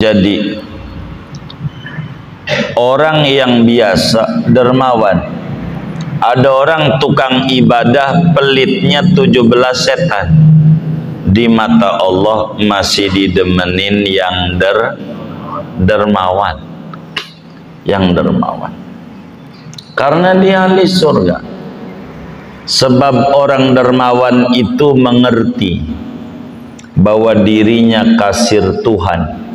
Jadi orang yang biasa dermawan, ada orang tukang ibadah pelitnya 17 setan, di mata Allah masih didemenin yang dermawan, yang dermawan, karena dia ahli surga. Sebab orang dermawan itu mengerti bahwa dirinya kasir Tuhan,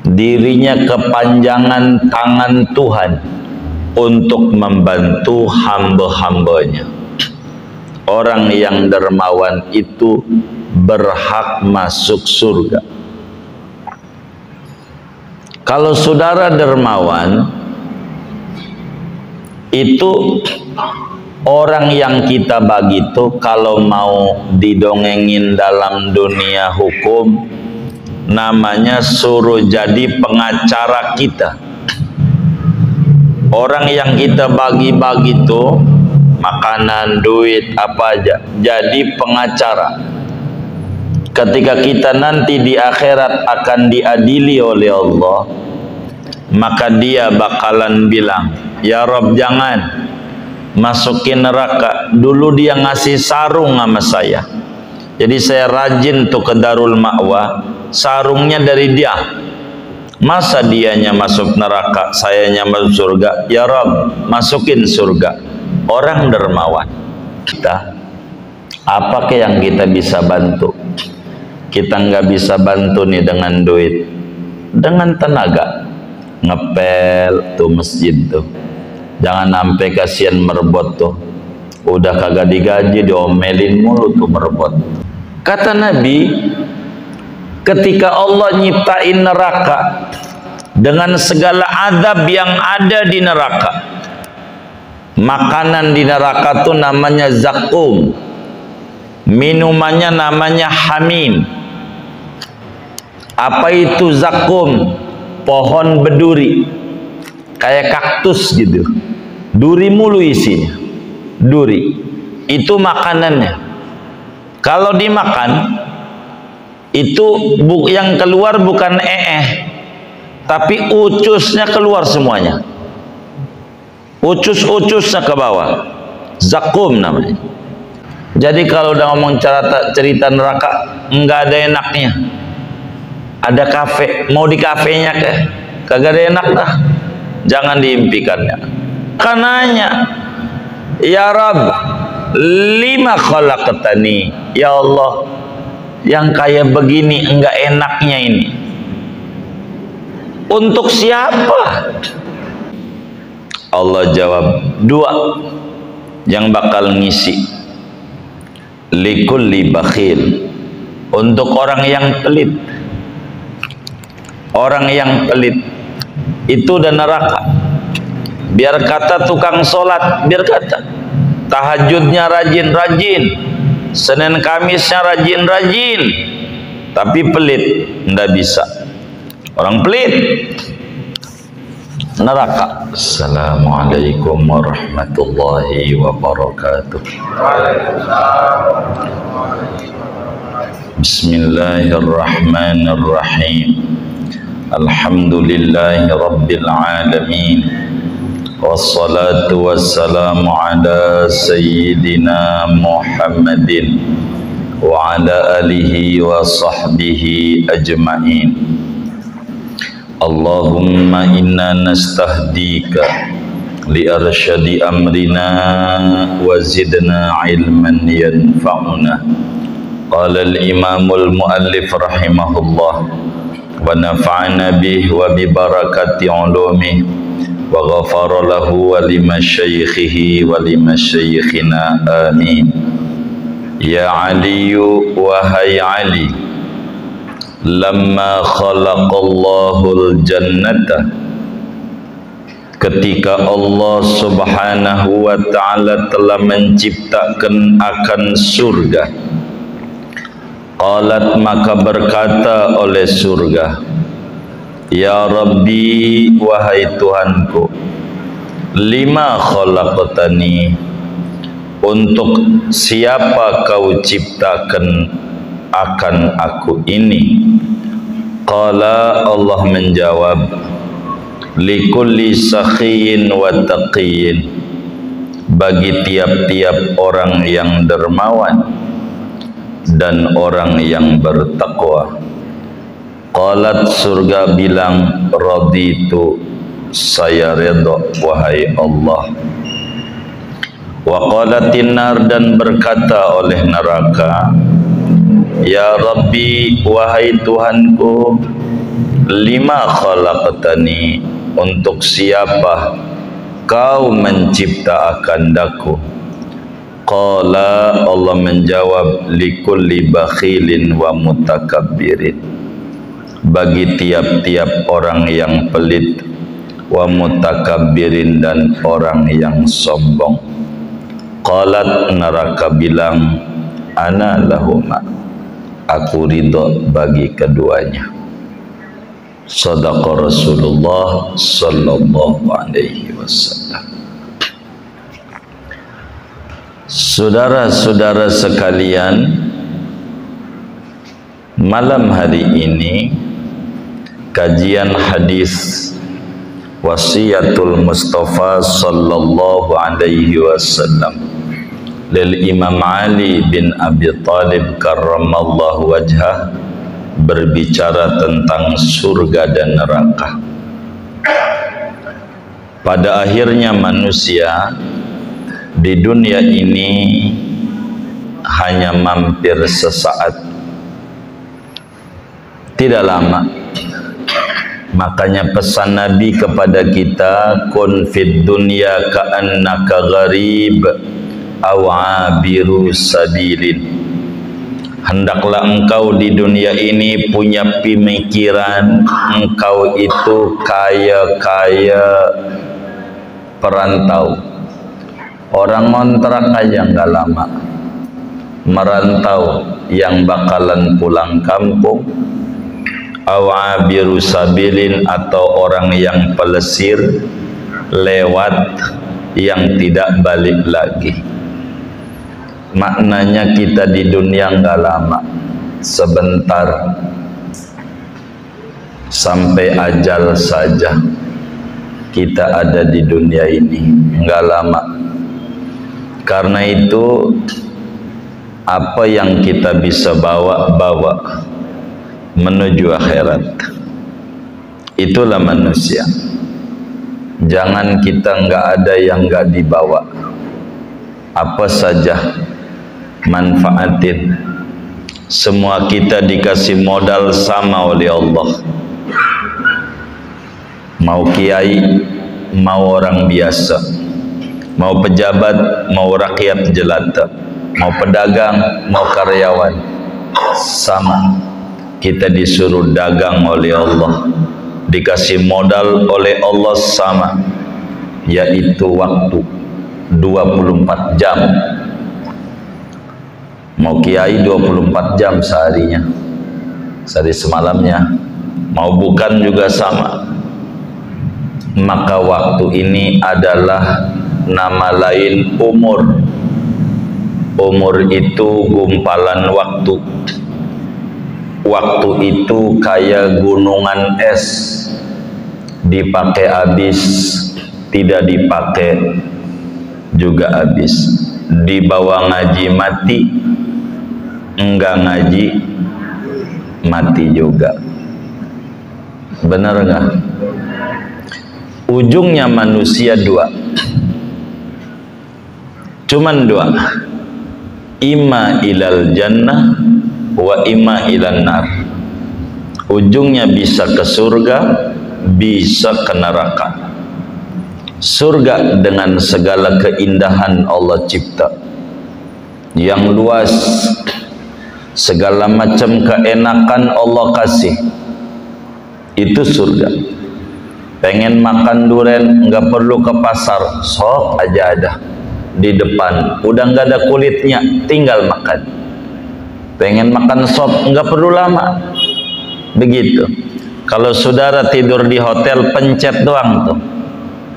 dirinya kepanjangan tangan Tuhan untuk membantu hamba-hambanya. Orang yang dermawan itu berhak masuk surga. Kalau saudara dermawan, itu orang yang kita bagi itu kalau mau didongengin dalam dunia hukum, namanya suruh jadi pengacara kita. Orang yang kita bagi-bagi itu makanan, duit, apa aja, jadi pengacara. Ketika kita nanti di akhirat akan diadili oleh Allah, maka dia bakalan bilang, ya Rob, jangan masukin neraka. Dulu dia ngasih sarung sama saya, jadi saya rajin tuh ke Darul Ma'wa, sarungnya dari dia. Masa dianya masuk neraka, sayanya masuk surga? Ya Rob, masukin surga. Orang dermawan. Kita, apa yang kita bisa bantu? Kita nggak bisa bantu nih dengan duit, dengan tenaga. Ngepel tuh masjid tuh, jangan sampai kasihan merbot tuh, udah kagak digaji diomelin mulu tuh merbot. Kata Nabi, ketika Allah nyiptain neraka dengan segala azab yang ada di neraka, makanan di neraka tuh namanya zakum, minumannya namanya hamim. Apa itu zakum? Pohon berduri, kayak kaktus gitu, duri mulu isinya, duri. Itu makanannya. Kalau dimakan, itu yang keluar bukan tapi ucusnya keluar semuanya, ucus-ucusnya ke bawah. Zakum namanya. Jadi kalau udah ngomong cerita neraka, nggak ada enaknya. Ada kafe, mau di kafenya kagak ada enak dah, jangan diimpikannya. Kananya, ya Rabb, lima khalaqtani, ya Allah, yang kayak begini enggak enaknya ini untuk siapa? Allah jawab, dua yang bakal ngisi. Likulli bakhil, untuk orang yang pelit. Orang yang pelit itu udah neraka. Biar kata tukang sholat, biar kata tahajudnya rajin-rajin, Senin Kamisnya rajin-rajin, tapi pelit, nggak bisa. Orang pelit neraka. Assalamualaikum warahmatullahi wabarakatuh. Bismillahirrahmanirrahim. Alhamdulillahi rabbil alamin, wassalatu wassalamu ala sayyidina Muhammadin wa ala alihi wa sahbihi ajma'in. Allahumma inna nastahdika li arsyadi amrina wa zidna ilman yanfa'una. Qala al-imamul muallif rahimahullah wa nafa'ana bih wa bi barakati ulumih wa ghafara lahu wa limasyaikhihi wa limasyaikhina amin. Ya Aliyu wahai Ali, lamma khalaqallahul jannata, ketika Allah subhanahu wa ta'ala telah menciptakan akan surga, qalat, maka berkata oleh surga, ya Rabbi, wahai Tuhanku, lima khalaqtani, untuk siapa kau ciptakan akan aku ini? Qala, Allah menjawab, likulli sakhiyin wa taqiyyin, bagi tiap-tiap orang yang dermawan dan orang yang bertakwa. Qalat, surga bilang, raditu, saya redha wahai Allah. Wa qalatin nar, dan berkata oleh neraka, ya Rabbi, wahai Tuhanku, lima khalaqtani, untuk siapa kau mencipta akan daku? Qala, Allah menjawab, likulli bakhilin wa mutakabbirin, bagi tiap-tiap orang yang pelit, wa mutakabbirin, dan orang yang sombong. Qalat, neraka bilang, ana lahuma, aku ridho bagi keduanya. Sadaqa Rasulullah sallallahu alaihi wasallam. Saudara-saudara sekalian, malam hari ini kajian hadis wasiatul Mustafa sallallahu alaihi wasallam lil Imam Ali bin Abi Thalib karramallahu wajhah berbicara tentang surga dan neraka. Pada akhirnya manusia di dunia ini hanya mampir sesaat, tidak lama. Makanya pesan Nabi kepada kita, kun fid dunya ka'annaka gharib aw abiru sabilin. Hendaklah engkau di dunia ini punya pemikiran engkau itu kaya-kaya perantau. Orang ngontrak aja nggak lama, merantau yang bakalan pulang kampung, awabiru sabilin, atau orang yang pelesir lewat yang tidak balik lagi. Maknanya kita di dunia nggak lama, sebentar, sampai ajal saja kita ada di dunia ini, nggak lama. Karena itu apa yang kita bisa bawa menuju akhirat, itulah manusia. Jangan kita nggak ada yang nggak dibawa, apa saja manfaatin. Semua kita dikasih modal sama oleh Allah. Mau kiai, mau orang biasa, mau pejabat, mau rakyat jelata, mau pedagang, mau karyawan, sama. Kita disuruh dagang oleh Allah, dikasih modal oleh Allah sama, yaitu waktu 24 jam. Mau kiai 24 jam seharinya, sehari semalamnya. Mau bukan juga sama. Maka waktu ini adalah nama lain umur. Umur itu gumpalan waktu. Waktu itu kayak gunungan es, dipakai habis, tidak dipakai juga habis. Dibawa ngaji mati, enggak ngaji mati juga. Benar enggak? Ujungnya manusia dua, cuman dua, imma ilal jannah wa imma ilan nar. Ujungnya bisa ke surga, bisa ke neraka. Surga dengan segala keindahan Allah cipta yang luas, segala macam keenakan Allah kasih, itu surga. Pengen makan duren nggak perlu ke pasar, sok aja ada di depan, udah nggak ada kulitnya, tinggal makan. Pengen makan sop nggak perlu lama, begitu. Kalau saudara tidur di hotel, pencet doang tuh,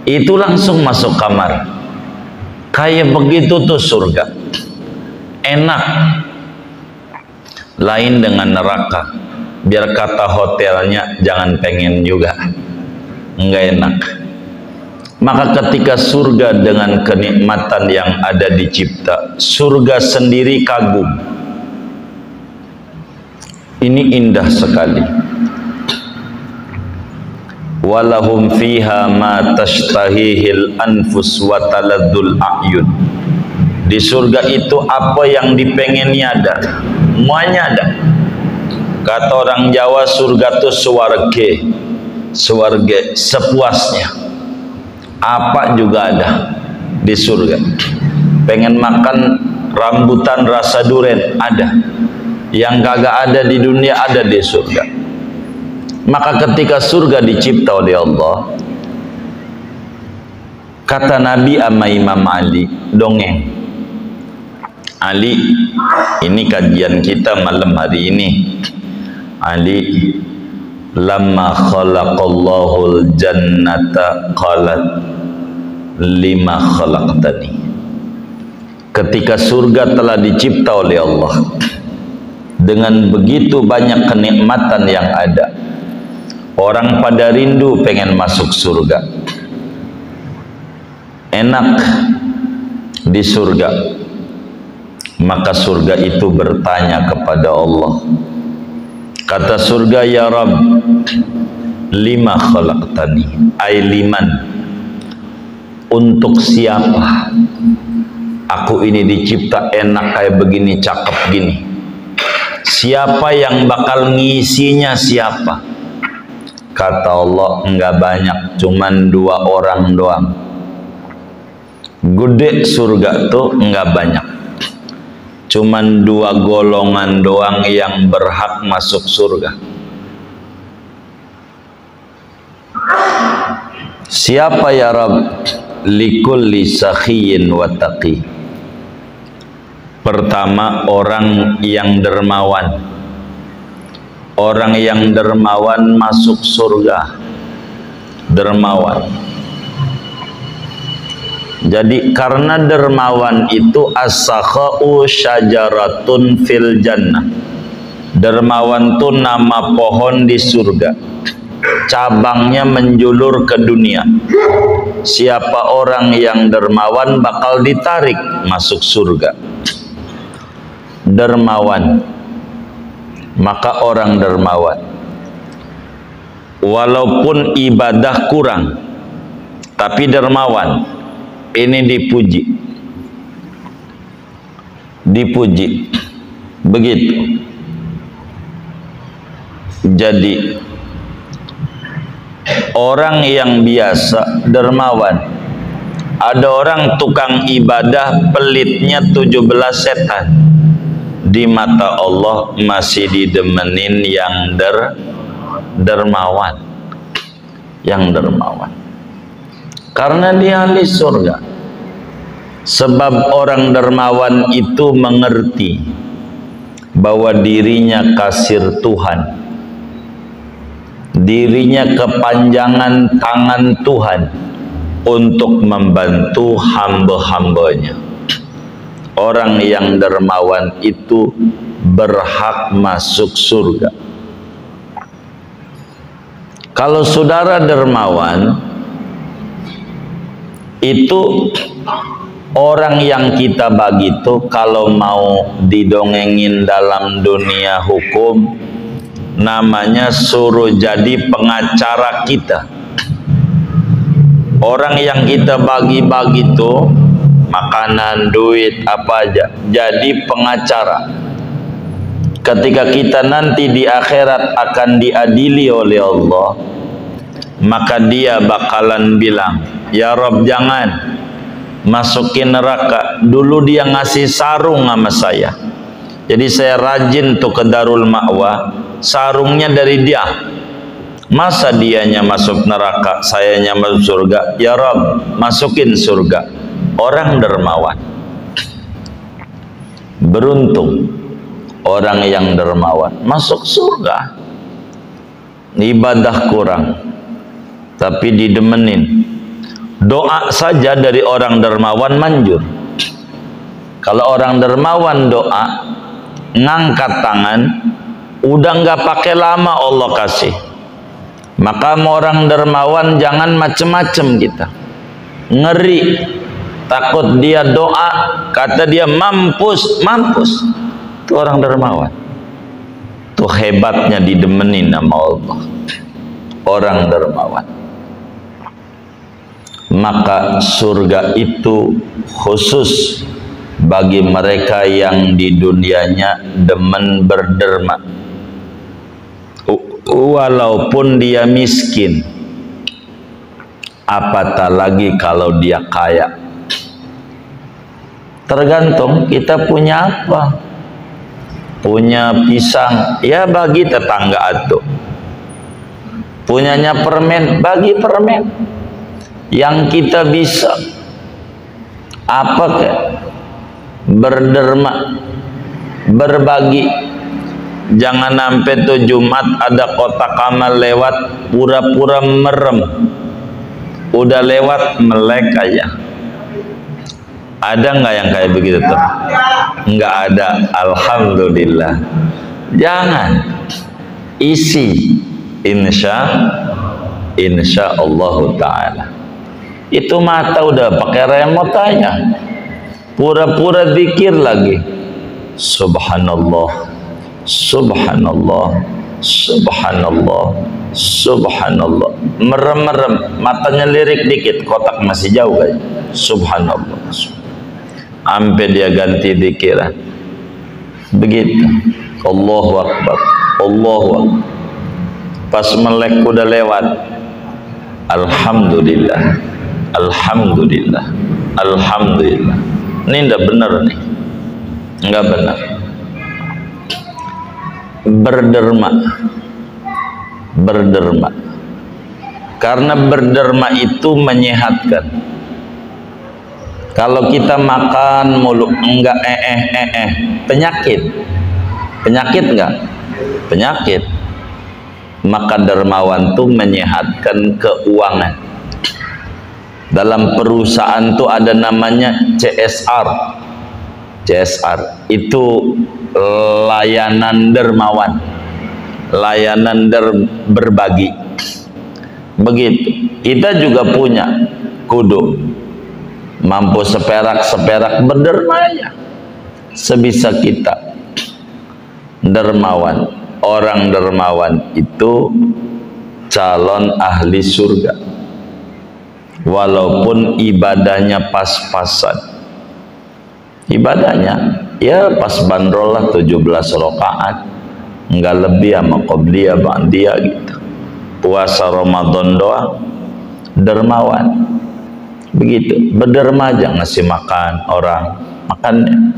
itu langsung masuk kamar. Kayak begitu tuh surga, enak. Lain dengan neraka. biar kata hotelnya jangan pengen juga, enggak enak. Maka ketika surga dengan kenikmatan yang ada dicipta, surga sendiri kagum. Ini indah sekali. Walahum fiha ma tashtahihil anfus wa taladzul a'yun. Di surga itu apa yang dipengeni ada, semuanya ada. Kata orang Jawa, surga itu swarge, swarge sepuasnya. Apa juga ada di surga. Pengen makan rambutan rasa duren, ada. Yang kagak ada di dunia ada di surga. Maka ketika surga dicipta oleh Allah, kata Nabi sama Imam Ali, dongeng. Ali, ini kajian kita malam hari ini. Ali, lamma khalaqallahul jannata qalat lima khalaqtani. Ketika surga telah dicipta oleh Allah dengan begitu banyak kenikmatan yang ada, orang pada rindu pengen masuk surga. Enak di surga. Maka surga itu bertanya kepada Allah. Kata surga, ya Rabb, lima khalaqtani, ay liman, untuk siapa aku ini dicipta enak kayak begini, cakep gini? Siapa yang bakal ngisinya, siapa? Kata Allah, enggak banyak, cuman 2 orang doang. Gede surga tuh enggak banyak, cuman 2 golongan doang yang berhak masuk surga. Siapa ya Rabb? Likulli sakhiyin wa taqi. Pertama, orang yang dermawan. Orang yang dermawan masuk surga. Dermawan. Jadi karena dermawan itu as-sakha'u syajaratun fil jannah. Dermawan itu nama pohon di surga. Cabangnya menjulur ke dunia. Siapa orang yang dermawan bakal ditarik masuk surga. Dermawan. Maka orang dermawan, walaupun ibadah kurang, tapi dermawan, ini dipuji. Dipuji. Begitu. Jadi orang yang biasa dermawan. Ada orang tukang ibadah pelitnya 17 setan. Di mata Allah masih didemenin yang dermawan. Yang dermawan. Karena dia ahli surga. Sebab orang dermawan itu mengerti bahwa dirinya kasir Tuhan. Dirinya kepanjangan tangan Tuhan untuk membantu hamba-hambanya. Orang yang dermawan itu berhak masuk surga. Kalau saudara dermawan, itu orang yang kita bagi itu kalau mau didongengin dalam dunia hukum, namanya suruh jadi pengacara kita. Orang yang kita bagi-bagi itu makanan, duit, apa aja, jadi pengacara. Ketika kita nanti di akhirat akan diadili oleh Allah, maka dia bakalan bilang, ya Rabb, jangan masukin neraka. Dulu dia ngasih sarung sama saya, jadi saya rajin tuh ke Darul Ma'wa, sarungnya dari dia. Masa dianya masuk neraka, sayanya masuk surga? Ya Rabb, masukin surga. Orang dermawan. Beruntung orang yang dermawan masuk surga. Ibadah kurang, tapi didemenin. Doa saja dari orang dermawan manjur. Kalau orang dermawan doa, ngangkat tangan, udah nggak pakai lama Allah kasih. Maka orang dermawan jangan macem-macem kita, ngeri, takut dia doa, kata dia mampus, itu orang dermawan. Tuh hebatnya didemenin sama Allah orang dermawan. Maka surga itu khusus bagi mereka yang di dunianya demen berderma, walaupun dia miskin, apatah lagi kalau dia kaya. Tergantung kita punya apa. Punya pisang, ya bagi tetangga atuh. Punyanya permen, bagi permen. Yang kita bisa apa ke? Berderma, berbagi. Jangan sampai tuh Jumat ada kotak amal lewat pura-pura merem, udah lewat melek aja. Ada nggak yang kayak begitu tuh? Nggak ada. Alhamdulillah. Jangan, isi insya Allah taala. Itu mata udah pakai remote aja, pura-pura zikir lagi. Subhanallah, subhanallah, subhanallah, subhanallah. Merem-merem, matanya lirik dikit, kotak masih jauh aja. Subhanallah, sampai dia ganti zikiran. Begitu. Allahu Akbar, Allahu Akbar. Pas melek udah lewat, alhamdulillah, alhamdulillah, alhamdulillah. Ini enggak benar nih, enggak benar. Berderma, berderma, karena berderma itu menyehatkan. Kalau kita makan mulu enggak penyakit enggak, penyakit. Maka dermawan itu menyehatkan keuangan. Dalam perusahaan tuh ada namanya CSR. CSR itu layanan dermawan, layanan berbagi. Begitu. Kita juga punya kudu mampu seperak berdermanya sebisa kita. Dermawan, orang dermawan itu calon ahli surga, walaupun ibadahnya pas-pasan. Ibadahnya ya pas bandrol lah 17 rakaat, enggak lebih sama qobliyah ba'diyah gitu. Puasa Ramadan doang, dermawan. Begitu, berderma aja, ngasih makan orang,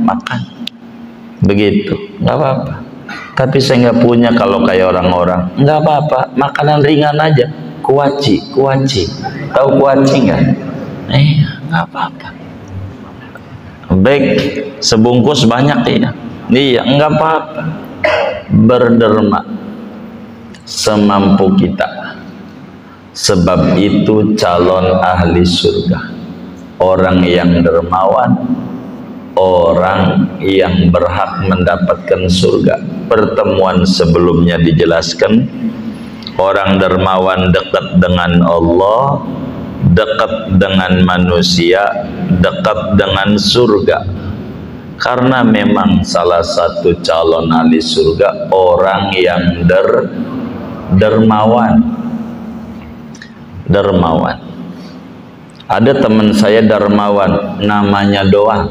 makan. Begitu, nggak apa-apa. Tapi saya nggak punya kalau kayak orang-orang, nggak apa-apa, makanan ringan aja. Kuaci. Tahu kuaci nggak? Nggak apa-apa. Baik, sebungkus banyak ya. Iya, nggak apa-apa. Berderma semampu kita. Sebab itu calon ahli surga, orang yang dermawan, orang yang berhak mendapatkan surga. Pertemuan sebelumnya dijelaskan, orang dermawan dekat dengan Allah, dekat dengan manusia, dekat dengan surga. Karena memang salah satu calon ahli surga orang yang dermawan. Ada teman saya dermawan, namanya doang,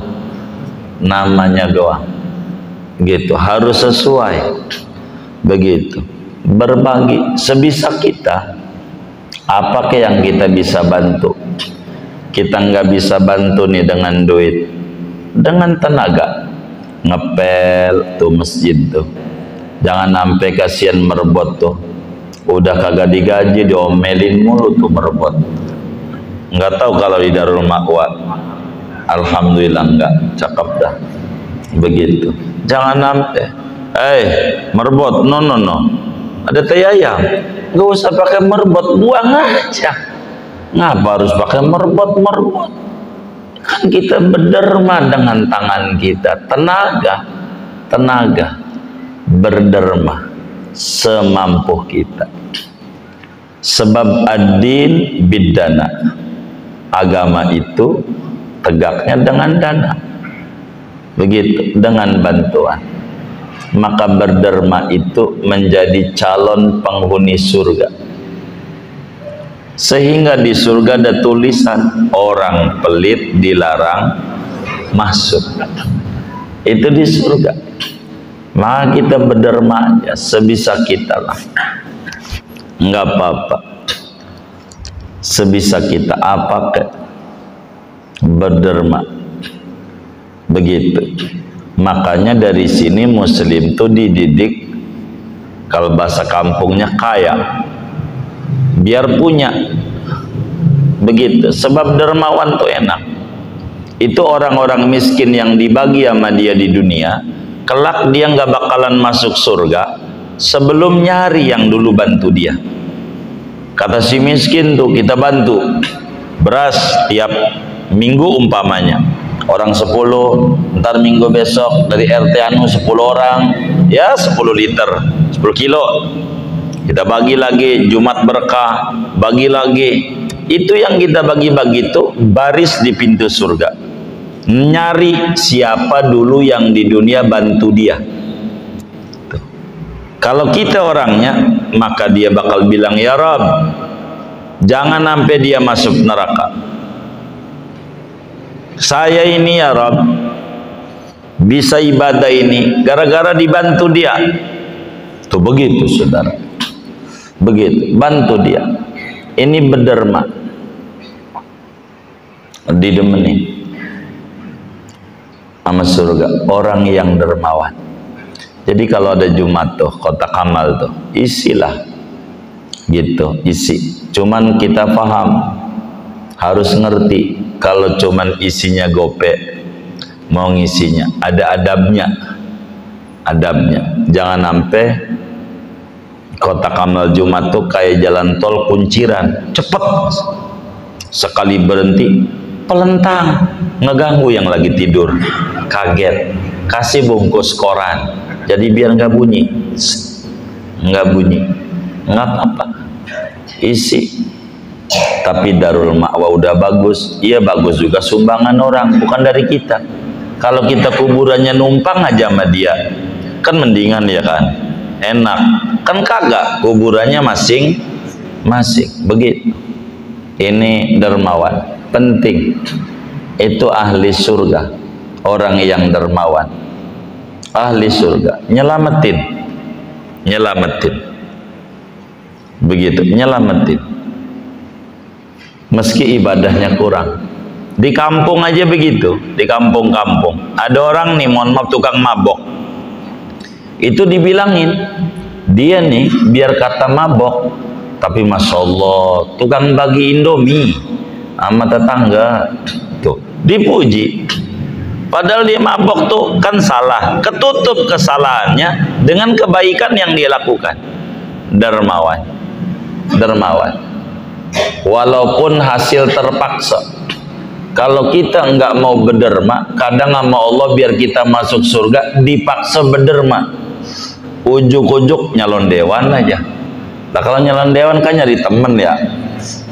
gitu. Harus sesuai, begitu. Berbagi sebisa kita. Apa yang kita bisa bantu? Kita nggak bisa bantu nih dengan duit, dengan tenaga. Ngepel tuh masjid tuh, jangan sampai kasihan merebot tuh. Udah kagak digaji, diomelin mulu tuh merebot. Nggak tahu kalau di Darul Ma'wa. Alhamdulillah enggak, cakep dah. Begitu. Jangan sampai merebot, no. Ada teh ayam, nggak usah pakai merebot, buang aja. Ngapa harus pakai merebot? Kan kita berderma dengan tangan kita, tenaga berderma. semampu kita. Sebab ad-din bid-dana, agama itu tegaknya dengan dana, begitu, dengan bantuan. Maka berderma itu menjadi calon penghuni surga, sehingga di surga ada tulisan orang pelit dilarang masuk. Itu di surga. Maka kita berderma aja sebisa kita lah, nggak apa-apa, sebisa kita apa ke berderma, begitu. Makanya dari sini muslim tuh dididik, kalau bahasa kampungnya kaya, biar punya, begitu. Sebab dermawan tuh enak. Itu orang-orang miskin yang dibagi sama dia di dunia, kelak dia nggak bakalan masuk surga sebelum nyari yang dulu bantu dia. Kata si miskin tuh, kita bantu beras tiap minggu umpamanya, orang 10, ntar minggu besok dari RT anu 10 orang, ya 10 liter, 10 kilo. Kita bagi lagi, Jumat berkah, bagi lagi. Itu yang kita bagi-bagi itu baris di pintu surga, nyari siapa dulu yang di dunia bantu dia. Tuh. Kalau kita orangnya, maka dia bakal bilang, ya Rabb, jangan sampai dia masuk neraka. Saya ini ya Rabb bisa ibadah ini gara-gara dibantu dia. Tuh begitu saudara, begitu, bantu dia. Ini berderma, didemeni sama surga, orang yang dermawan. Jadi kalau ada Jumat tuh, kotak amal tuh, isilah gitu, isi. Cuman kita paham, harus ngerti, kalau cuman isinya gope, mau ngisinya ada adabnya, adabnya. Jangan sampai kotak amal Jumat tuh kayak jalan tol kunciran, cepet, sekali berhenti pelentang, ngeganggu yang lagi tidur, kaget. Kasih bungkus koran, jadi biar nggak bunyi, nggak bunyi, nggak apa-apa, isi. Tapi Darul Ma'wa udah bagus, iya bagus juga sumbangan orang, bukan dari kita. Kalau kita kuburannya numpang aja sama dia, kan mendingan ya kan, enak. Kan kagak, kuburannya masing-masing, begitu. Ini dermawan, penting. Itu ahli surga, orang yang dermawan, ahli surga, nyelamatin, begitu, nyelamatin. Meski ibadahnya kurang. Di kampung aja begitu, di kampung-kampung ada orang nih, mohon maaf, tukang mabok. Itu dibilangin, dia nih biar kata mabok, tapi masya Allah tukang bagi Indomie sama tetangga tuh dipuji. Padahal dia mabok tuh kan salah, ketutup kesalahannya dengan kebaikan yang dia lakukan. Dermawan, dermawan. Walaupun hasil terpaksa. Kalau kita enggak mau berderma, kadang sama Allah biar kita masuk surga dipaksa berderma. Ujuk-ujuk nyalon dewan aja. Nah kalau nyalon dewan kan nyari temen ya,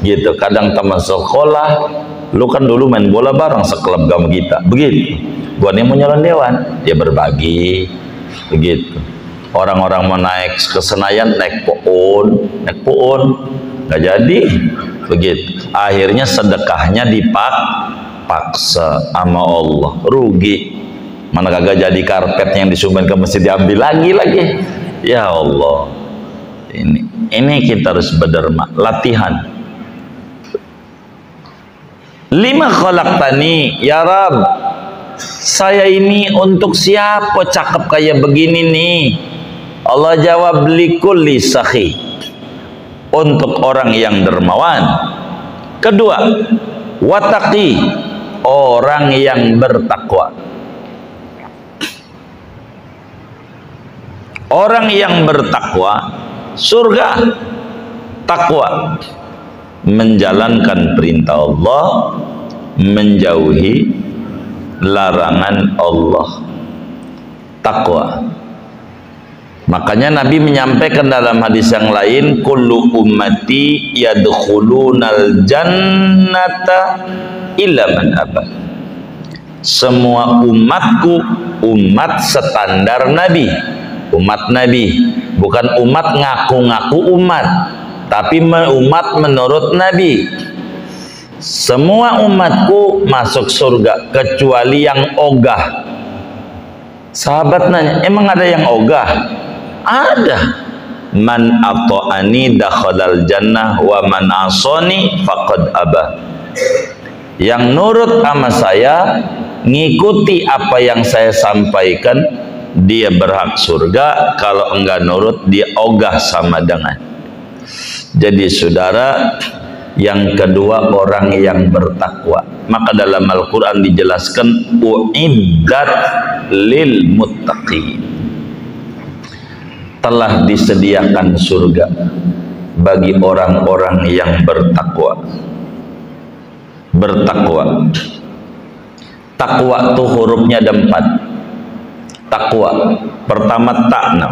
gitu. Kadang teman sekolah, lu kan dulu main bola bareng seklub sama kita, begitu. Gua nih mau nyalon dewan, dia berbagi, begitu. Orang-orang mau naik ke Senayan naik puun, nggak jadi, begitu. Akhirnya sedekahnya dipaksa sama Allah, rugi. Mana kagak jadi karpetnya yang disumbang ke masjid diambil lagi. Ya Allah, ini kita harus berderma, latihan. 5 khalaqtani ya Rabb, saya ini untuk siapa cakep kayak begini nih? Allah jawab, likulli sakhi, untuk orang yang dermawan. Kedua, wattaqi, orang yang bertakwa. Orang yang bertakwa, surga. Takwa, menjalankan perintah Allah, menjauhi larangan Allah. Takwa. Makanya Nabi menyampaikan dalam hadis yang lain, kullu ummati yadkhulunal jannata illa man aba. Semua umatku umat standar Nabi, umat Nabi, bukan umat ngaku-ngaku umat, tapi umat menurut Nabi. Semua umatku masuk surga kecuali yang ogah. Sahabat nanya, emang ada yang ogah? Ada. Man ata'ani dakhalal jannah wa man asani faqad aba. Yang nurut sama saya, ngikuti apa yang saya sampaikan, dia berhak surga. Kalau enggak nurut, dia ogah sama dengan. Jadi saudara, yang kedua orang yang bertakwa. Maka dalam Al-Quran dijelaskan uiddat lil muttaqin, telah disediakan surga bagi orang-orang yang bertakwa. Bertakwa, takwa itu hurufnya ada 4. Takwa pertama takna,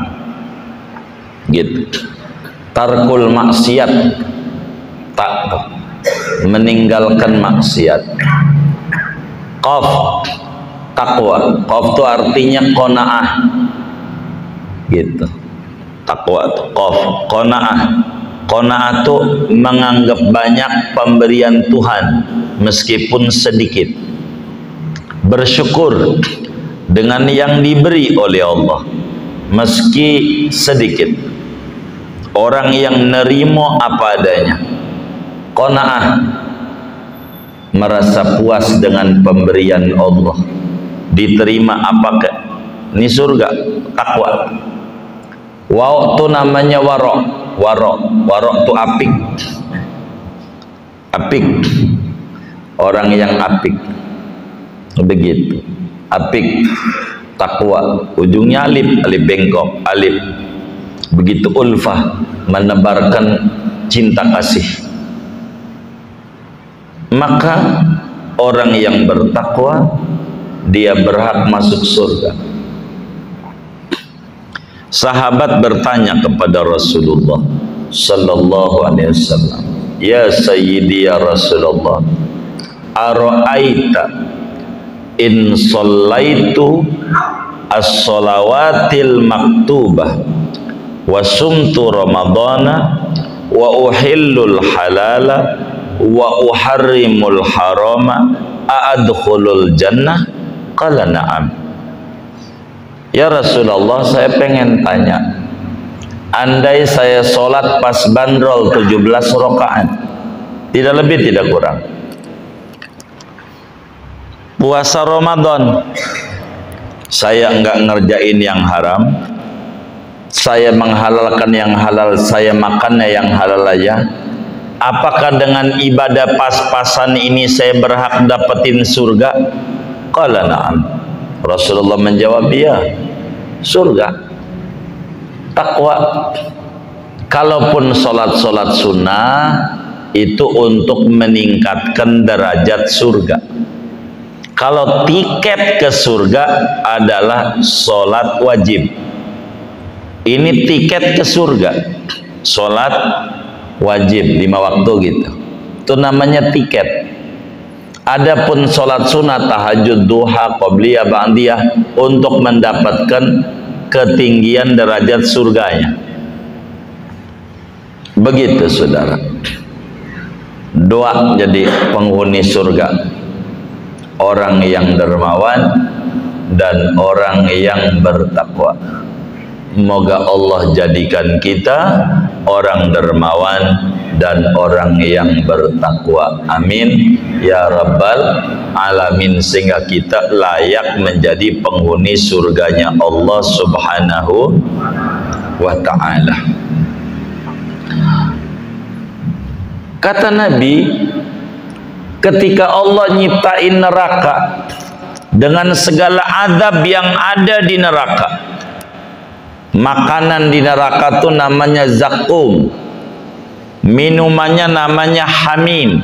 gitu. Tarkul maksiat, tak, meninggalkan maksiat. Qaf, takwa. Qaf itu artinya qanaah, gitu. Takwa itu qaf, qanaah. Qanaah itu menganggap banyak pemberian Tuhan meskipun sedikit. Bersyukur dengan yang diberi oleh Allah meski sedikit. Orang yang nerimo apa adanya. Qanaah, merasa puas dengan pemberian Allah, diterima apakah ini surga. Takwa. Wa itu namanya warok. Warok itu apik. Apik, orang yang apik, begitu. Apik, takwa, ujungnya alif, alif bengkok, alif. Begitu ulfah, menebarkan cinta kasih. Maka orang yang bertakwa, dia berhak masuk surga. Sahabat bertanya kepada Rasulullah sallallahu alaihi wasallam, ya sayyidi ya Rasulullah, ara'aita in shallaitu as-shalawatil maktubah wa sumtu ramadana wa uhillul halala wa uharrimul harama a'adkhulul jannah? Qala na'am. Ya Rasulullah, saya pengen tanya, andai saya sholat pas bandrol 17 rakaat, tidak lebih tidak kurang, puasa Ramadan, saya enggak ngerjain yang haram, saya menghalalkan yang halal, saya makannya yang halal aja, apakah dengan ibadah pas-pasan ini saya berhak dapetin surga? Qala na'am. Rasulullah menjawab, ya, surga. Takwa. Kalaupun sholat-sholat sunnah itu untuk meningkatkan derajat surga. Kalau tiket ke surga adalah sholat wajib. Ini tiket ke surga, sholat wajib 5 waktu gitu. Itu namanya tiket. Adapun sholat sunat, tahajud, duha, qobliyah, ba'diyah untuk mendapatkan ketinggian derajat surganya. Begitu saudara. Doa jadi penghuni surga, orang yang dermawan dan orang yang bertakwa. Moga Allah jadikan kita orang dermawan dan orang yang bertakwa. Amin ya rabbal alamin, sehingga kita layak menjadi penghuni surganya Allah subhanahu wa ta'ala. Kata Nabi, ketika Allah nyiptain neraka dengan segala azab yang ada di neraka, makanan di neraka itu namanya zakum, minumannya namanya hamim.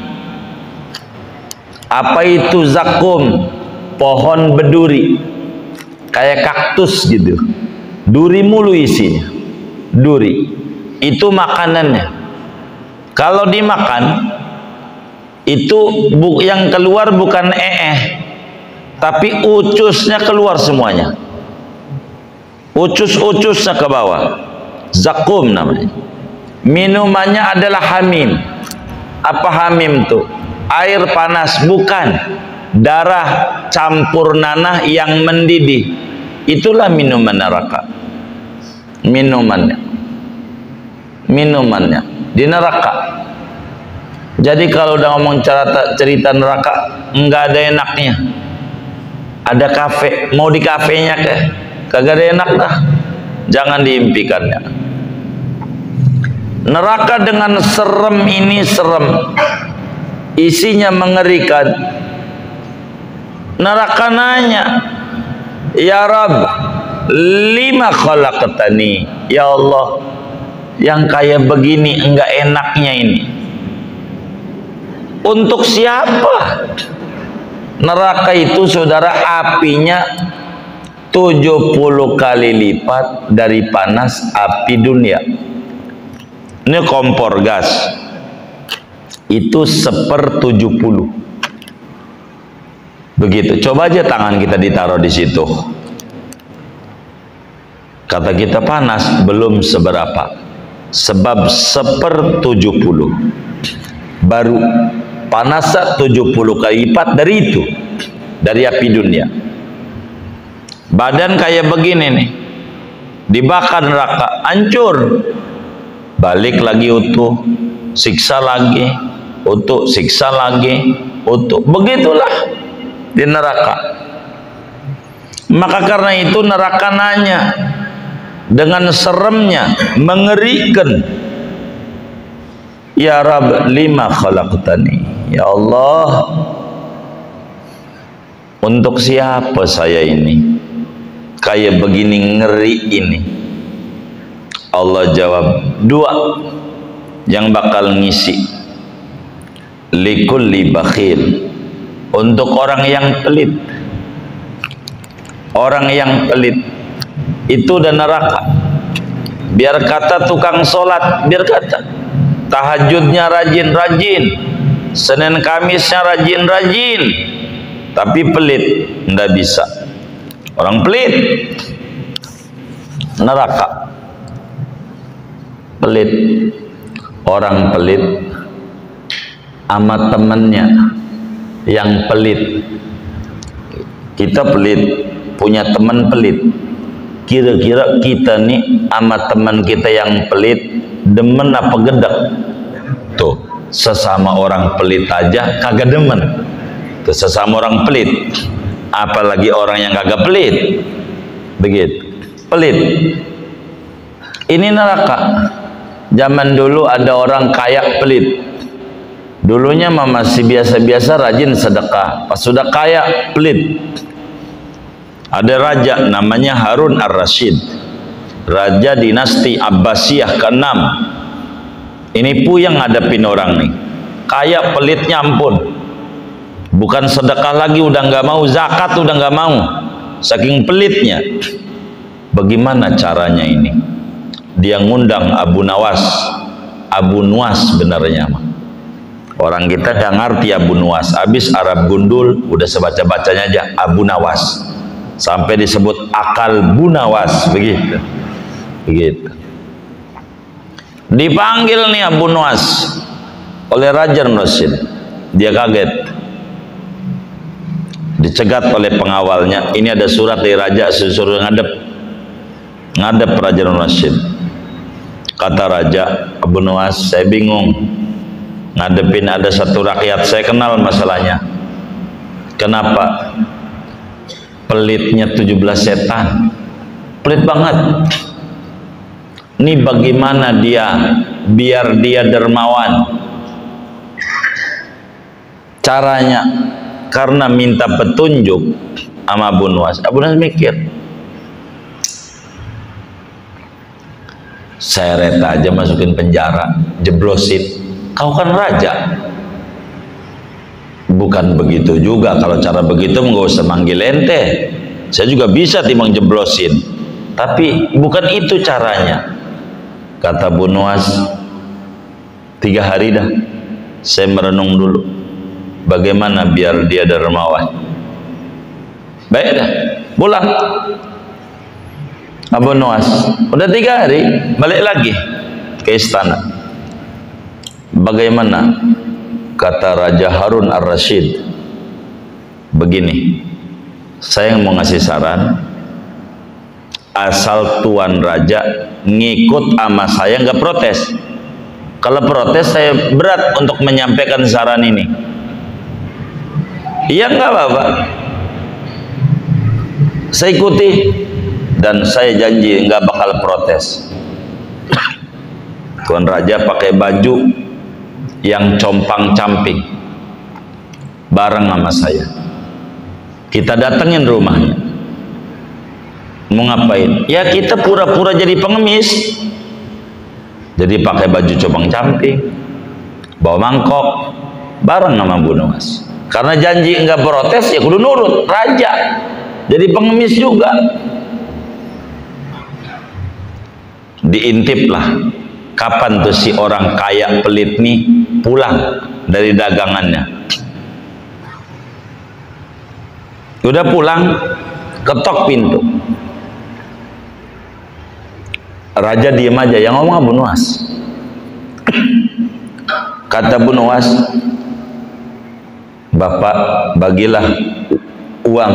Apa itu zakum? Pohon beduri, kayak kaktus gitu, Duri mulu isinya. Duri. Itu makanannya. Kalau dimakan, itu yang keluar bukan tapi ucusnya keluar semuanya. Ucus-ucusnya ke bawah. Zakum namanya. Minumannya adalah hamim. Apa hamim tuh? Air panas, bukan. Darah campur nanah yang mendidih. Itulah minuman neraka. Minumannya di neraka. Jadi kalau udah ngomong cerita neraka, nggak ada enaknya. Ada kafe, mau di kafenya kagak ada enak dah. Jangan diimpikannya. Neraka dengan serem ini serem, isinya mengerikan. Neraka nanya, ya Rabb, lima khalaqtani, ya Allah, yang kayak begini enggak enaknya ini untuk siapa? Neraka itu saudara apinya 70 kali lipat dari panas api dunia. Ini kompor gas itu 1/70. Begitu. Coba aja tangan kita ditaruh di situ. Kata kita panas, belum seberapa. Sebab 1/70 baru panasnya 70 kali lipat dari itu, dari api dunia. Badan kayak begini nih, dibakar neraka, hancur, balik lagi utuh, siksa lagi, utuh, siksa lagi, utuh. Begitulah di neraka. Maka karena itu neraka nanya dengan seremnya, mengerikan, ya Rabb, lima khalaqtani, ya Allah, untuk siapa saya ini? Kayak begini ngeri ini. Allah jawab, dua yang bakal ngisi. Likulli bakhil, untuk orang yang pelit. Orang yang pelit itu udah neraka. Biar kata tukang sholat, biar kata tahajudnya rajin-rajin, Senin Kamisnya rajin-rajin, tapi pelit, nggak bisa. Orang pelit, neraka. Pelit, orang pelit sama temennya yang pelit. Kita pelit, punya teman pelit. Kira-kira kita nih sama teman kita yang pelit demen apa gedek? Tuh, sesama orang pelit aja kagak demen. Tuh, sesama orang pelit, apalagi orang yang kagak pelit. Begitu, pelit. Ini neraka. Zaman dulu ada orang kaya pelit. Dulunya masih biasa-biasa, rajin sedekah. Pas sudah kaya, pelit. Ada raja namanya Harun Ar-Rasyid, raja dinasti Abbasiyah ke-6. Ini puyeng ngadepin orang nih, kaya pelitnya ampun. Bukan sedekah lagi udah nggak mau, zakat udah nggak mau, saking pelitnya. Bagaimana caranya ini? Dia ngundang Abu Nuwas benarnya mah. Orang kita nggak ngerti Abu Nuwas, habis Arab gundul, udah sebaca-bacanya aja Abu Nawas, sampai disebut akal Bunawas, begitu. Dipanggil nih Abu Nuwas oleh Raja Rasyid, dia kaget, dicegat oleh pengawalnya. Ini ada surat dari raja, suruh ngadep Raja Rasyid. Kata Raja, Abu Nuwas, saya bingung ngadepin ada satu rakyat saya kenal masalahnya. Kenapa? Pelitnya 17 setan, pelit banget. Ini bagaimana dia biar dia dermawan? Caranya karena minta petunjuk sama Abu Nuwas. Abu Nuwas mikir, saya reta aja masukin penjara, jeblosin. Kau kan raja. Bukan begitu juga, kalau cara begitu nggak usah manggil ente. Saya juga bisa timbang jeblosin. Tapi bukan itu caranya. Kata Bu Nuwas, 3 hari dah saya merenung dulu bagaimana biar dia dermawan. Baik dah, pulang Abu Nuwas. Udah 3 hari balik lagi ke istana. Bagaimana? Kata Raja Harun Ar-Rasyid, begini, saya yang mau ngasih saran, asal Tuan Raja ngikut sama saya, nggak protes. Kalau protes saya berat untuk menyampaikan saran ini. Iya, nggak apa-apa, saya ikuti dan saya janji nggak bakal protes. Tuan Raja pakai baju yang compang-camping bareng sama saya. Kita datengin rumahnya. Mau ngapain? Ya kita pura-pura jadi pengemis. Jadi pakai baju compang-camping, bawa mangkok, bareng sama Bu Nuwas. Karena janji enggak protes, ya kudu nurut. Raja jadi pengemis juga. Diintip lah, kapan tuh si orang kaya pelit nih pulang dari dagangannya. Udah pulang, ketok pintu. Raja diem aja, yang ngomong Bu Nuwas. Kata Bu Nuwas, Bapak bagilah uang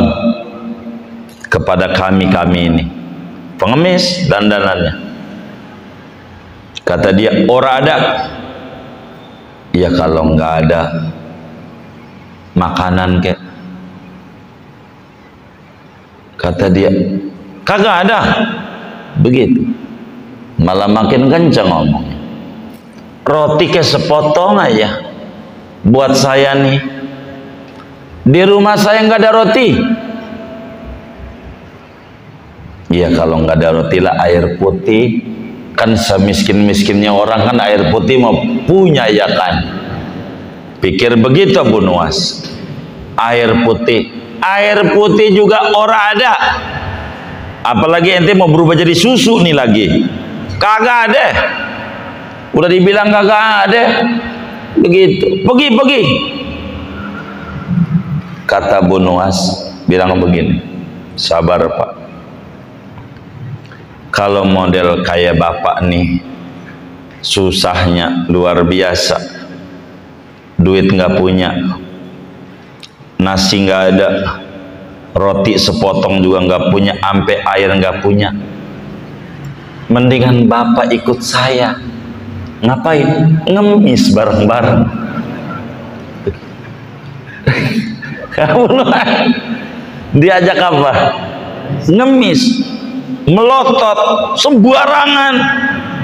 kepada kami ini, pengemis dandanannya. Kata dia, ora ada. Ya kalau nggak ada makanan kek. Kata dia, kagak ada. Begitu. Malah makin kencang ngomongnya. Roti ke sepotong aja buat saya nih. Di rumah saya nggak ada roti. Iya kalau nggak ada roti lah air putih. Kan semiskin-miskinnya orang kan air putih mau punya ya kan. Pikir begitu Bu Nuwas. Air putih juga ora ada. Apalagi ente mau berubah jadi susu nih lagi. Kagak ada. Udah dibilang kagak ada. Begitu. Pergi. Kata Bu Nuwas bilang begini, sabar Pak. Kalau model kayak Bapak nih susahnya luar biasa. Duit nggak punya, nasi nggak ada, roti sepotong juga nggak punya, ampe air nggak punya. Mendingan Bapak ikut saya. Ngapain? Ngemis bareng-bareng. Kamu diajak apa? Ngemis, melotot, sembarangan.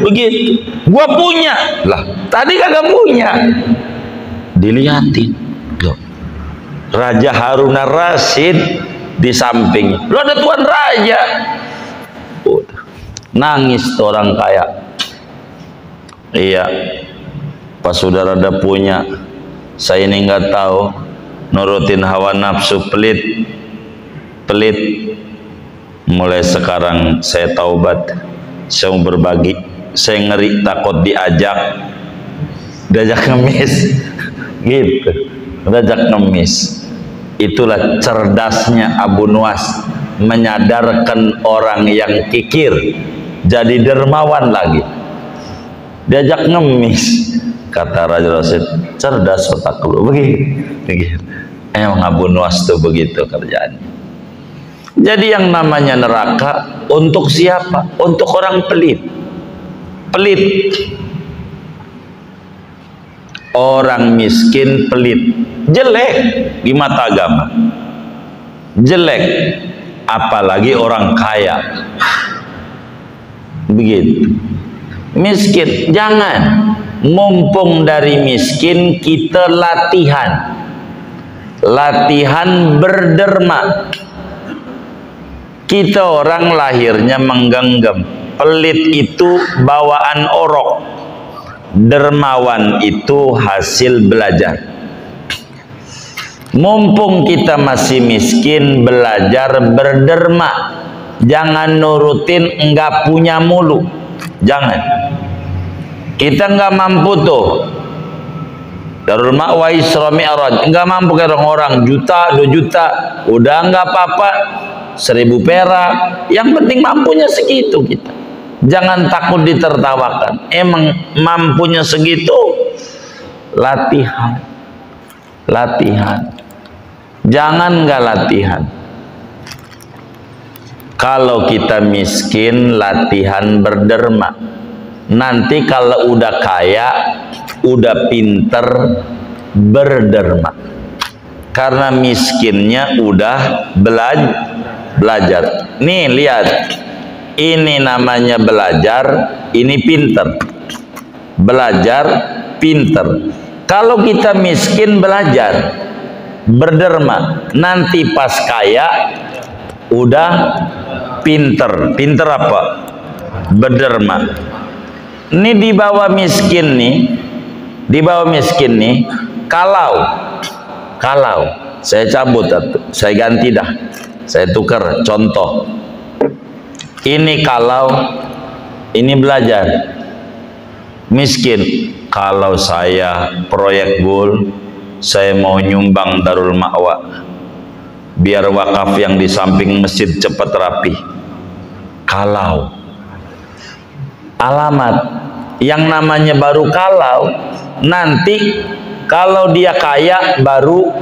Begitu. Gua punya. Lah, tadi kagak punya. Dilihatin. Loh. Raja Harun Ar-Rasyid di samping. Lo ada Tuan Raja. Nangis tuh orang kaya. Iya, pas saudara ada punya, saya ini nggak tahu, nurutin hawa nafsu, pelit. Mulai sekarang saya taubat, saya mau berbagi. Saya ngeri takut diajak ngemis, gitu. Diajak ngemis. Itulah cerdasnya Abu Nuwas, menyadarkan orang yang kikir jadi dermawan lagi. Diajak ngemis, kata Raja Rasyid, cerdas otak lu. Begitu. Emang Abu Nuwas tuh begitu kerjaannya. Jadi yang namanya neraka untuk siapa? Untuk orang pelit. Orang miskin pelit, jelek di mata agama. Jelek, apalagi orang kaya. Begitu. Miskin, jangan. Mumpung dari miskin kita latihan berderma. Kita orang lahirnya menggenggam. Pelit itu bawaan orok, dermawan itu hasil belajar. Mumpung kita masih miskin, belajar berderma. Jangan nurutin enggak punya mulu. Jangan. Kita enggak mampu tuh. Darul Ma'wa Isra Mi'raj, enggak mampu kayak orang juta, 2 juta, udah enggak apa-apa, 1000 perak, yang penting mampunya segitu kita. Jangan takut ditertawakan. Emang mampunya segitu, latihan. Latihan. Jangan enggak latihan. Kalau kita miskin, latihan berderma. Nanti kalau udah kaya, udah pinter, berderma. Karena miskinnya udah belajar. Nih lihat, ini namanya belajar, ini pinter. Belajar, pinter. Kalau kita miskin belajar, berderma, nanti pas kaya udah pinter. Pinter apa? Berderma. Ini di bawah miskin nih, di bawah miskin nih, kalau saya cabut, saya ganti dah, saya tukar contoh. Ini kalau, ini belajar. Miskin, kalau saya proyek goal, saya mau nyumbang Darul Ma'wa, biar wakaf yang di samping masjid cepat rapi. Kalau alamat yang namanya baru kalau, nanti kalau dia kaya baru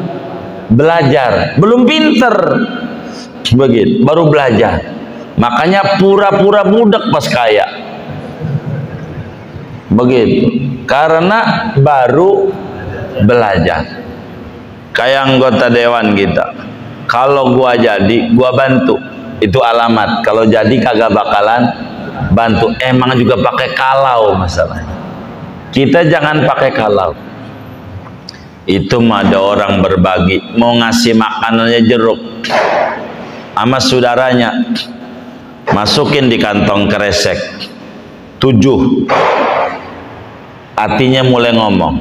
belajar, belum pinter begitu, baru belajar. Makanya pura-pura budak pas kaya begitu, karena baru belajar. Kayak anggota dewan kita, kalau gua jadi gua bantu, itu alamat. Kalau jadi kagak bakalan bantu. Emang juga pakai kalau masalahnya. Kita jangan pakai kalau. Itu mah ada orang berbagi, mau ngasih makanannya jeruk sama saudaranya, masukin di kantong kresek 7. Hatinya mulai ngomong,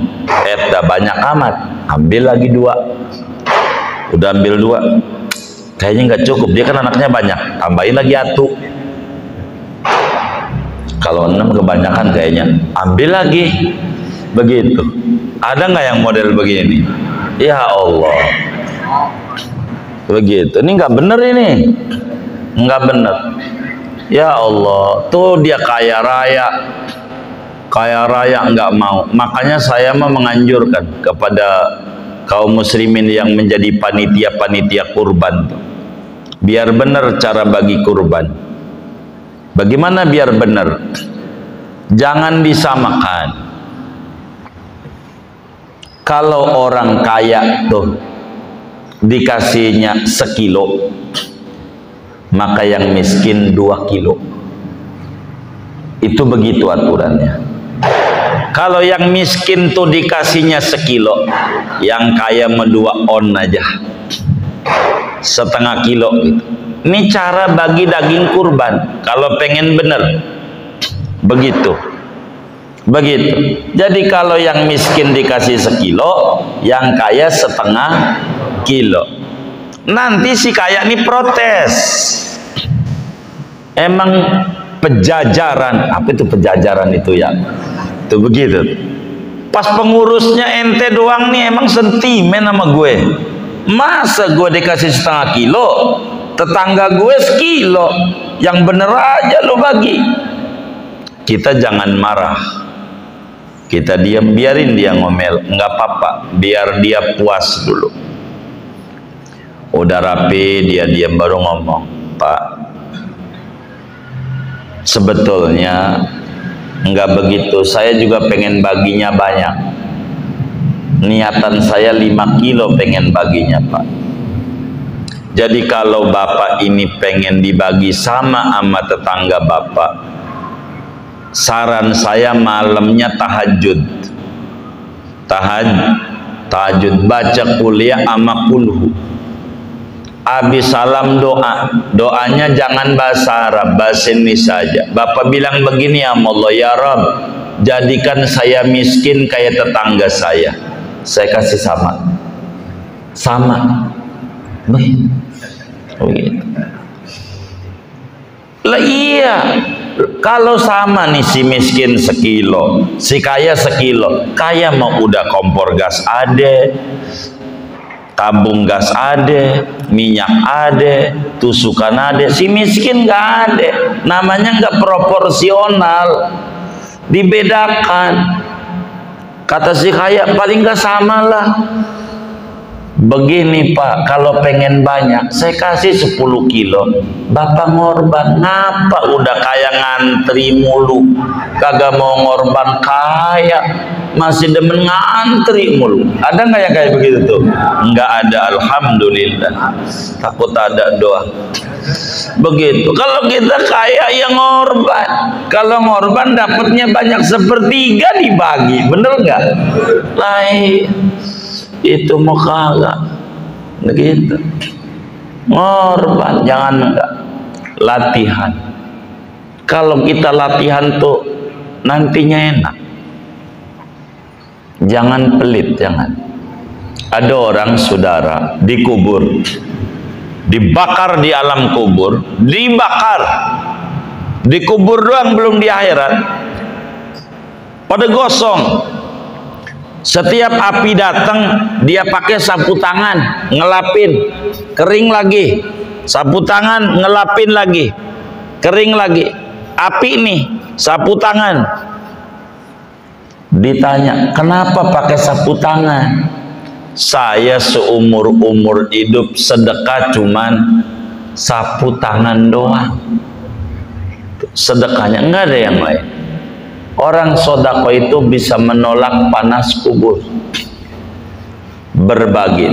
dah banyak amat, ambil lagi 2. Udah ambil 2, kayaknya nggak cukup, dia kan anaknya banyak, tambahin lagi 1. Kalau 6 kebanyakan kayaknya, ambil lagi. Begitu. Ada nggak yang model begini? Ya Allah, begitu. Ini nggak bener, ini nggak bener. Ya Allah, tuh dia kaya raya nggak mau. Makanya saya mah menganjurkan kepada kaum muslimin yang menjadi panitia kurban, biar benar cara bagi kurban. Bagaimana biar benar? Jangan disamakan. Kalau orang kaya tuh dikasihnya 1 kilo, maka yang miskin 2 kilo. Itu begitu aturannya. Kalau yang miskin tuh dikasihnya 1 kilo, yang kaya mah 2 on aja, 1/2 kilo gitu. Ini cara bagi daging kurban. Kalau pengen bener, begitu. Jadi kalau yang miskin dikasih 1 kilo, yang kaya 1/2 kilo. Nanti si kaya ini protes. Emang pejajaran, apa itu pejajaran itu ya? Itu begitu. Pas pengurusnya ente doang nih, emang sentimen sama gue. Masa gue dikasih 1/2 kilo, tetangga gue 1 kilo, yang bener aja lo bagi. Kita jangan marah, kita diam, biarin dia ngomel, nggak apa-apa, biar dia puas dulu. Udah rapi, dia diam, baru ngomong, Pak, sebetulnya nggak begitu, saya juga pengen baginya banyak. Niatan saya 5 kilo pengen baginya, Pak. Jadi kalau Bapak ini pengen dibagi sama tetangga Bapak, saran saya malamnya tahajud. Tahajud baca kuliah sama kulhu. Habis salam doanya jangan bahasa Arab, bahasa Indonesia saja. Bapak bilang begini, ya Allah, ya Rabb, jadikan saya miskin kayak tetangga saya kasih sama. Begitu. Lah iya, kalau sama nih si miskin sekilo, si kaya sekilo, kaya mau udah kompor gas ada, tabung gas ada, minyak ada, tusukan ada, si miskin nggak ada, namanya nggak proporsional, dibedakan. Kata si kaya paling nggak sama lah. Begini Pak, kalau pengen banyak saya kasih 10 kilo, Bapak ngorban. Ngapa udah kaya ngantri mulu, kagak mau ngorban kaya, masih demen ngantri mulu. Ada nggak yang kayak begitu tuh? Nggak ada, alhamdulillah. Takut ada doa begitu. Kalau kita kaya ya ngorban, kalau ngorban dapatnya banyak, sepertiga dibagi, bener nggak? Lain itu mau kagak begitu, ngorban. Jangan enggak, latihan. Kalau kita latihan tuh nantinya enak. Jangan pelit, jangan. Ada orang saudara dikubur, dibakar di alam kubur, dibakar, dikubur doang, belum di akhirat, pada gosong. Setiap api datang dia pakai sapu tangan ngelapin, kering lagi, sapu tangan ngelapin lagi, kering lagi. Api nih sapu tangan. Ditanya, kenapa pakai sapu tangan? Saya seumur-umur hidup sedekah cuman sapu tangan doang. Sedekahnya enggak ada yang lain. Orang sodako itu bisa menolak panas kubur, berbagi.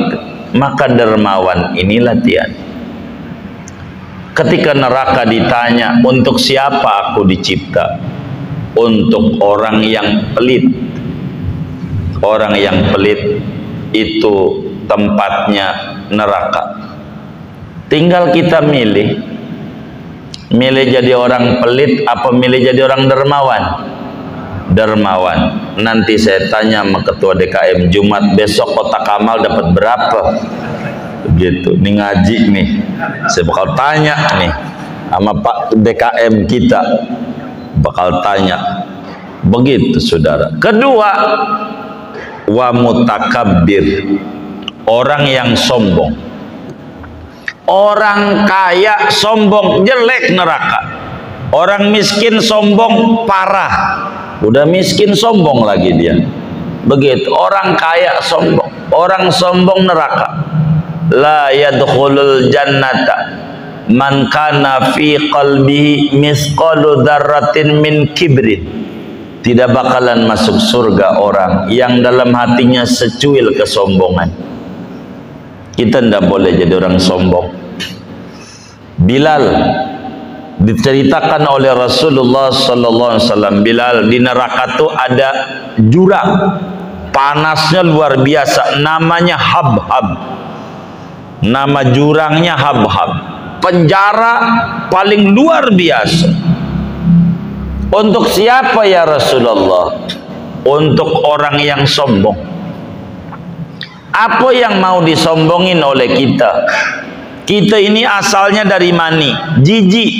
Maka dermawan ini latihan. Ketika neraka ditanya, untuk siapa aku dicipta? Untuk orang yang pelit. Orang yang pelit itu tempatnya neraka. Tinggal kita milih jadi orang pelit apa milih jadi orang dermawan. Dermawan. Nanti saya tanya sama ketua DKM, Jumat besok kotak amal dapat berapa? Begitu. Ini ngaji nih, saya bakal tanya nih sama Pak DKM kita, bakal tanya begitu saudara. Kedua, wa mutakabbir, orang yang sombong. Orang kaya sombong jelek neraka, orang miskin sombong parah. Udah miskin sombong lagi dia. Begitu. Orang kaya sombong, orang sombong neraka. La yadkhulul jannata man kana fi qalbihi misqalu dzarratin min kibrin. Tidak bakalan masuk surga orang yang dalam hatinya secuil kesombongan. Kita tidak boleh jadi orang sombong. Bilal diceritakan oleh Rasulullah sallallahu alaihi wasallam, Bilal di neraka tuh ada jurang, panasnya luar biasa, namanya Habhab. Nama jurangnya Habhab. Penjara paling luar biasa. Untuk siapa ya Rasulullah? Untuk orang yang sombong. Apa yang mau disombongin oleh kita? Kita ini asalnya dari mani, jijik.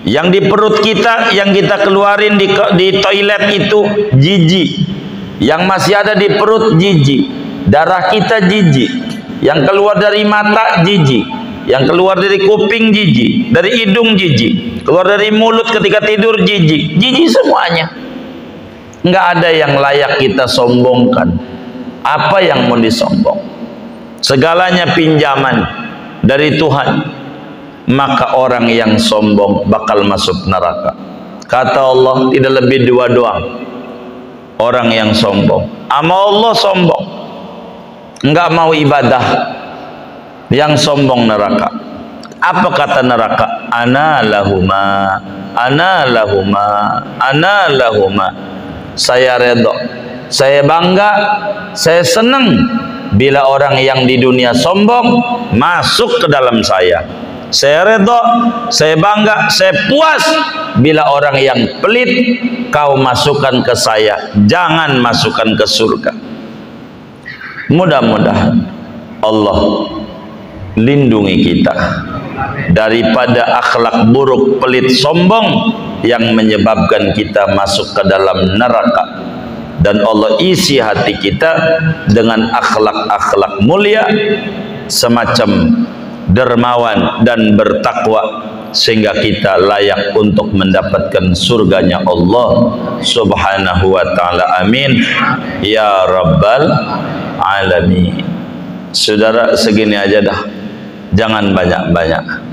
Yang di perut kita, yang kita keluarin di toilet itu jijik. Yang masih ada di perut jijik. Darah kita jijik. Yang keluar dari mata jijik. Yang keluar dari kuping jijik. Dari hidung jijik. Keluar dari mulut ketika tidur jijik. Jijik semuanya. Nggak ada yang layak kita sombongkan. Apa yang mau disombong? Segalanya pinjaman dari Tuhan. Maka orang yang sombong bakal masuk neraka. Kata Allah, tidak lebih dua doang. Orang yang sombong sama Allah sombong, enggak mau ibadah, yang sombong neraka. Apa kata neraka? Ana lahuma, ana lahuma, ana lahuma. Saya redha, saya bangga, saya senang bila orang yang di dunia sombong masuk ke dalam saya. Saya redha, saya bangga, saya puas bila orang yang pelit kau masukkan ke saya, jangan masukkan ke surga. Mudah-mudahan Allah lindungi kita daripada akhlak buruk, pelit, sombong yang menyebabkan kita masuk ke dalam neraka. Dan Allah isi hati kita dengan akhlak-akhlak mulia semacam dermawan dan bertakwa, sehingga kita layak untuk mendapatkan surganya Allah subhanahu wa ta'ala. Amin ya rabbal alamin. Saudara, segini aja dah, jangan banyak-banyak.